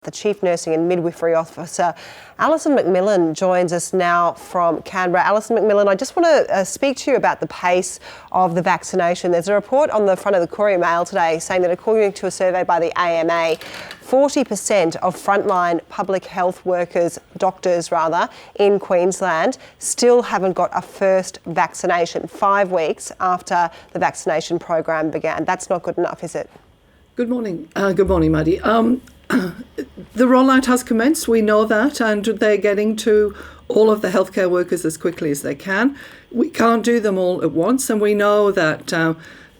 The Chief Nursing and Midwifery Officer, Alison McMillan, joins us now from Canberra. Alison McMillan, I just want to speak to you about the pace of the vaccination. There's a report on the front of the Courier Mail today saying that according to a survey by the AMA, 40% of frontline public health workers, doctors rather, in Queensland still haven't got a first vaccination 5 weeks after the vaccination program began. That's not good enough, is it? Good morning. Good morning, Maddie. The rollout has commenced, we know that, and they're getting to all of the healthcare workers as quickly as they can. We can't do them all at once, and we know that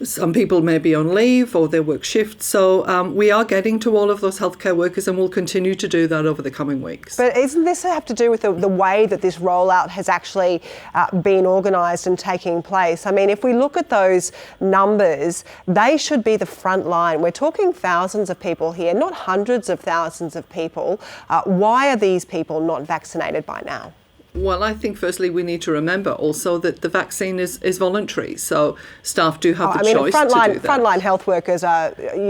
some people may be on leave or they work shifts, so we are getting to all of those healthcare workers, and we'll continue to do that over the coming weeks. But isn't this have to do with the way that this rollout has actually been organised and taking place? I mean, if we look at those numbers, they should be the front line. We're talking thousands of people here, not hundreds of thousands of people. Why are these people not vaccinated by now? Well, I think firstly we need to remember also that the vaccine is voluntary, so staff do have the choice to do that. Frontline health workers,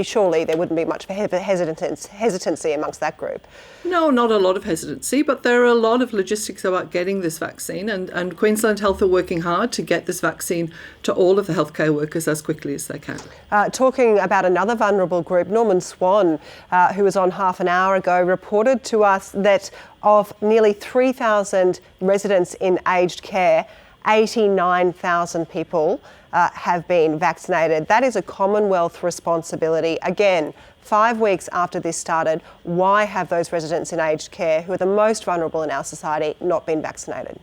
surely there wouldn't be much hesitancy amongst that group. No, not a lot of hesitancy, but there are a lot of logistics about getting this vaccine, and Queensland Health are working hard to get this vaccine to all of the healthcare workers as quickly as they can. Talking about another vulnerable group, Norman Swan, who was on half an hour ago, reported to us that of nearly 3,000 residents in aged care, 89,000 people have been vaccinated. That is a Commonwealth responsibility. Again, 5 weeks after this started, why have those residents in aged care, who are the most vulnerable in our society, not been vaccinated?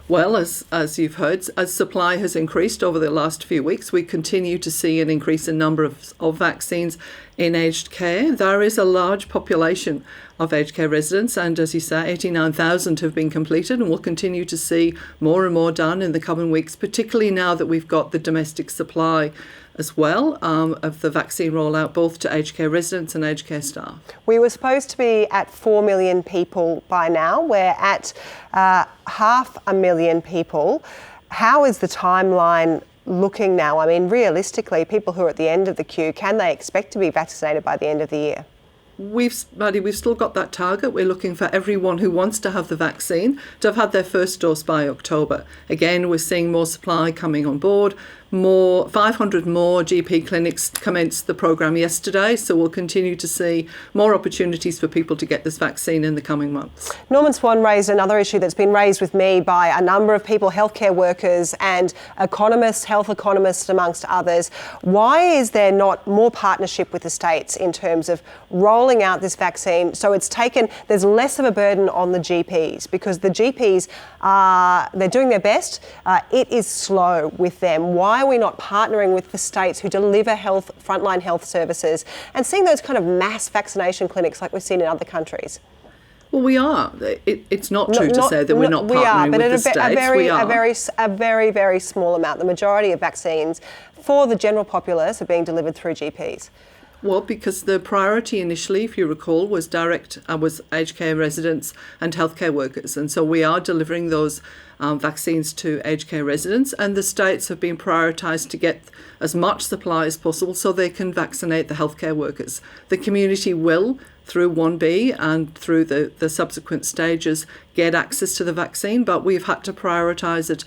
Well, as you've heard, as supply has increased over the last few weeks, we continue to see an increase in number of vaccines in aged care. There is a large population of aged care residents, and as you say, 89,000 have been completed, and we'll continue to see more and more done in the coming weeks, particularly now that we've got the domestic supply as well of the vaccine rollout, both to aged care residents and aged care staff. We were supposed to be at 4 million people by now. We're at 500,000 people. How is the timeline looking now? I mean, realistically, people who are at the end of the queue, can they expect to be vaccinated by the end of the year? We've still got that target. We're looking for everyone who wants to have the vaccine to have had their first dose by October. Again, we're seeing more supply coming on board. 500 more GP clinics commenced the program yesterday, so we'll continue to see more opportunities for people to get this vaccine in the coming months. Norman Swan raised another issue that's been raised with me by a number of people, healthcare workers and economists, health economists amongst others. Why is there not more partnership with the states in terms of rolling out this vaccine so there's less of a burden on the GPs, because the GPs they're doing their best. It is slow with them. Why are we not partnering with the states who deliver frontline health services and seeing those kind of mass vaccination clinics like we've seen in other countries? Well, we are. It's not true to say that we're not partnering with the states. We are, but a very, very small amount. The majority of vaccines for the general populace are being delivered through GPs. Well, because the priority initially, if you recall, was aged care residents and healthcare workers. And so we are delivering those vaccines to aged care residents, and the states have been prioritised to get as much supply as possible so they can vaccinate the healthcare workers. The community will, through 1B and through the subsequent stages, get access to the vaccine, but we've had to prioritise it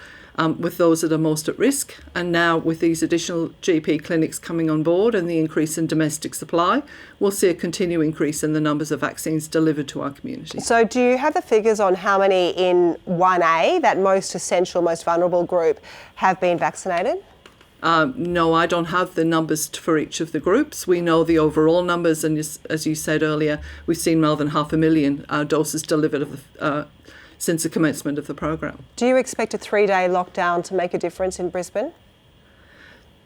with those that are most at risk. And now with these additional GP clinics coming on board and the increase in domestic supply, we'll see a continued increase in the numbers of vaccines delivered to our community. So do you have the figures on how many in 1A, that most essential, most vulnerable group, have been vaccinated? No, I don't have the numbers for each of the groups. We know the overall numbers, and as you said earlier, we've seen more than 500,000 doses delivered since the commencement of the program. Do you expect a 3-day lockdown to make a difference in Brisbane?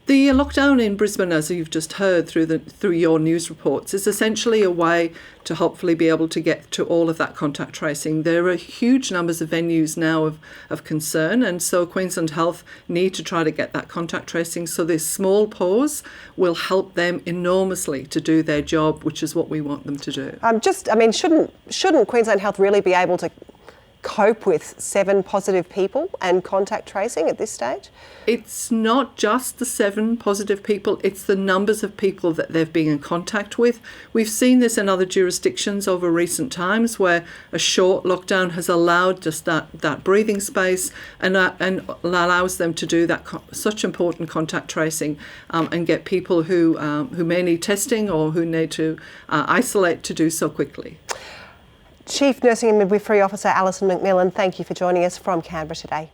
The lockdown in Brisbane, as you've just heard through your news reports, is essentially a way to hopefully be able to get to all of that contact tracing. There are huge numbers of venues now of concern, and so Queensland Health need to try to get that contact tracing. So this small pause will help them enormously to do their job, which is what we want them to do. Shouldn't Queensland Health really be able to cope with 7 positive people and contact tracing at this stage? It's not just the 7 positive people, it's the numbers of people that they've been in contact with. We've seen this in other jurisdictions over recent times where a short lockdown has allowed just that breathing space and allows them to do that such important contact tracing and get people who may need testing or who need to isolate to do so quickly. Chief Nursing and Midwifery Officer Alison McMillan, thank you for joining us from Canberra today.